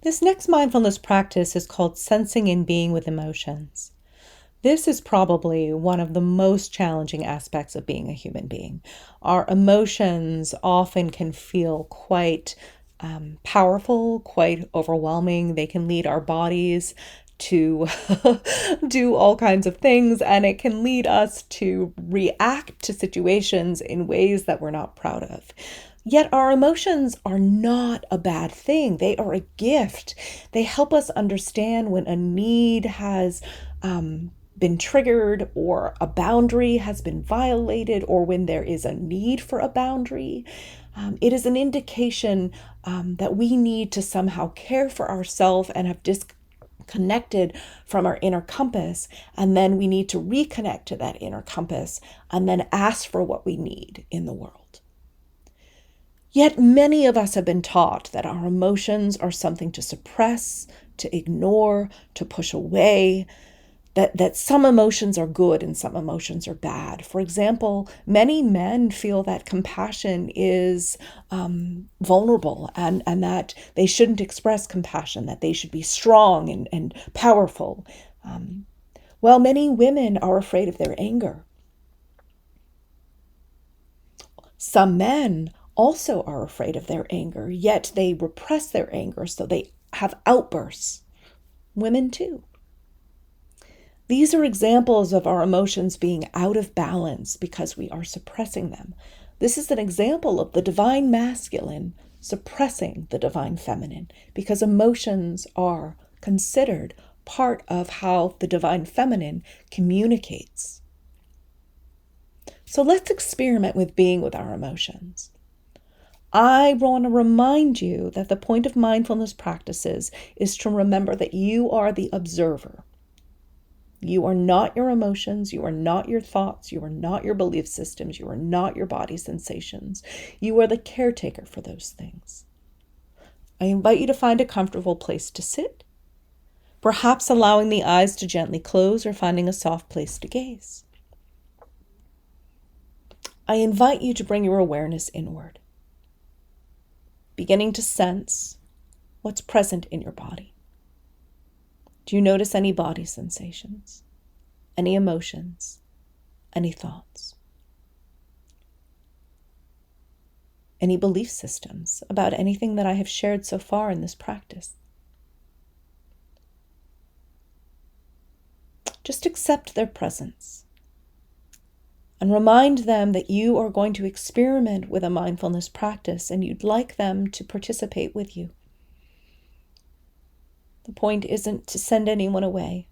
This next mindfulness practice is called sensing and being with emotions. This is probably one of the most challenging aspects of being a human being. Our emotions often can feel quite powerful, quite overwhelming. They can lead our bodies to do all kinds of things, and it can lead us to react to situations in ways that we're not proud of. Yet our emotions are not a bad thing. They are a gift. They help us understand when a need has been triggered, or a boundary has been violated, or when there is a need for a boundary. It is an indication that we need to somehow care for ourselves and have disconnected from our inner compass, and then we need to reconnect to that inner compass and then ask for what we need in the world. Yet many of us have been taught that our emotions are something to suppress, to ignore, to push away, that some emotions are good and some emotions are bad. For example, many men feel that compassion is vulnerable, and that they shouldn't express compassion, that they should be strong and powerful. While many women are afraid of their anger. Some men also are afraid of their anger, yet they repress their anger, so they have outbursts. Women too. These are examples of our emotions being out of balance because we are suppressing them. This is an example of the divine masculine suppressing the divine feminine, because emotions are considered part of how the divine feminine communicates. So let's experiment with being with our emotions. I want to remind you that the point of mindfulness practices is to remember that you are the observer. You are not your emotions. You are not your thoughts. You are not your belief systems. You are not your body sensations. You are the caretaker for those things. I invite you to find a comfortable place to sit, perhaps allowing the eyes to gently close or finding a soft place to gaze. I invite you to bring your awareness inward, beginning to sense what's present in your body. Do you notice any body sensations, any emotions, any thoughts, any belief systems about anything that I have shared so far in this practice? Just accept their presence and remind them that you are going to experiment with a mindfulness practice and you'd like them to participate with you. The point isn't to send anyone away.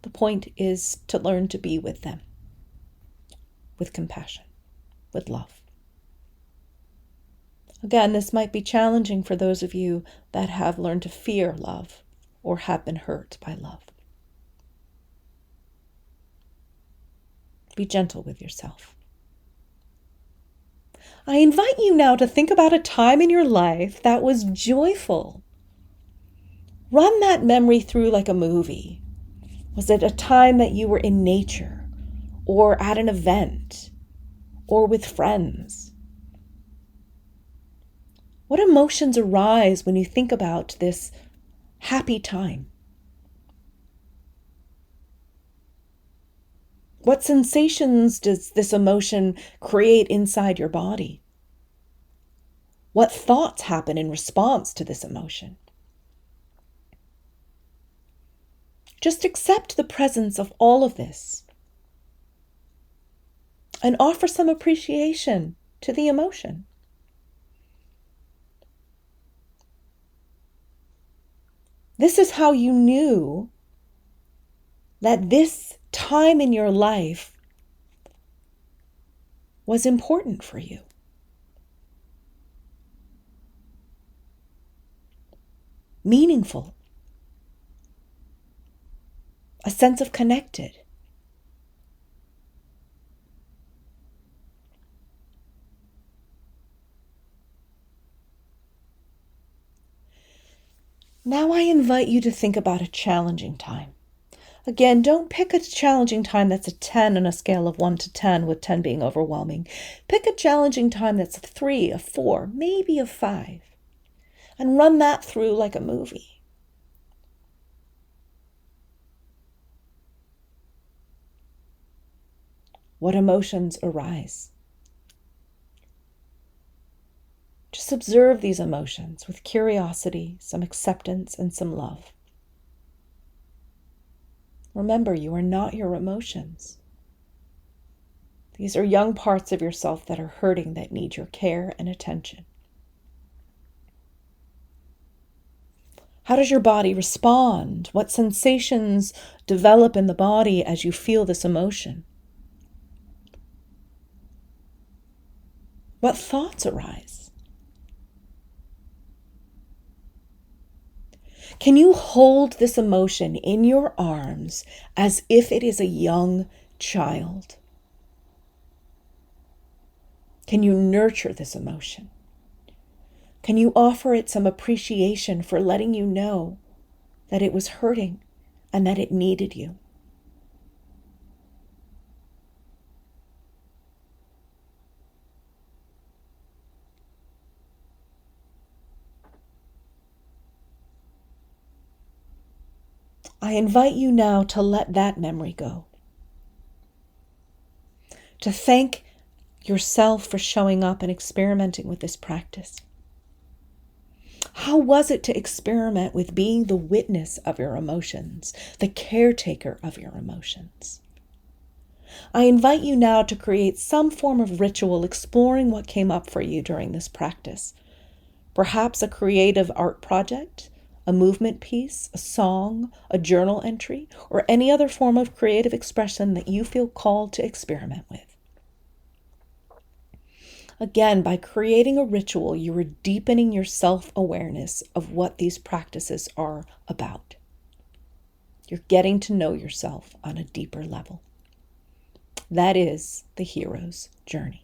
The point is to learn to be with them, with compassion, with love. Again, this might be challenging for those of you that have learned to fear love or have been hurt by love. Be gentle with yourself. I invite you now to think about a time in your life that was joyful. Run that memory through like a movie. Was it a time that you were in nature, or at an event, or with friends? What emotions arise when you think about this happy time? What sensations does this emotion create inside your body? What thoughts happen in response to this emotion? Just accept the presence of all of this and offer some appreciation to the emotion. This is how you knew that this time in your life was important for you. Meaningful. A sense of connected. Now I invite you to think about a challenging time. Again, don't pick a challenging time that's a 10 on a scale of 1 to 10, with 10 being overwhelming. Pick a challenging time that's a 3, a 4, maybe a 5. and run that through like a movie. What emotions arise? Just observe these emotions with curiosity, some acceptance, and some love. Remember, you are not your emotions. These are young parts of yourself that are hurting, that need your care and attention. How does your body respond? What sensations develop in the body as you feel this emotion? What thoughts arise? Can you hold this emotion in your arms as if it is a young child? Can you nurture this emotion? Can you offer it some appreciation for letting you know that it was hurting and that it needed you? I invite you now to let that memory go. To thank yourself for showing up and experimenting with this practice. How was it to experiment with being the witness of your emotions, the caretaker of your emotions? I invite you now to create some form of ritual exploring what came up for you during this practice. Perhaps a creative art project, a movement piece, a song, a journal entry, or any other form of creative expression that you feel called to experiment with. Again, by creating a ritual, you are deepening your self-awareness of what these practices are about. You're getting to know yourself on a deeper level. That is the hero's journey.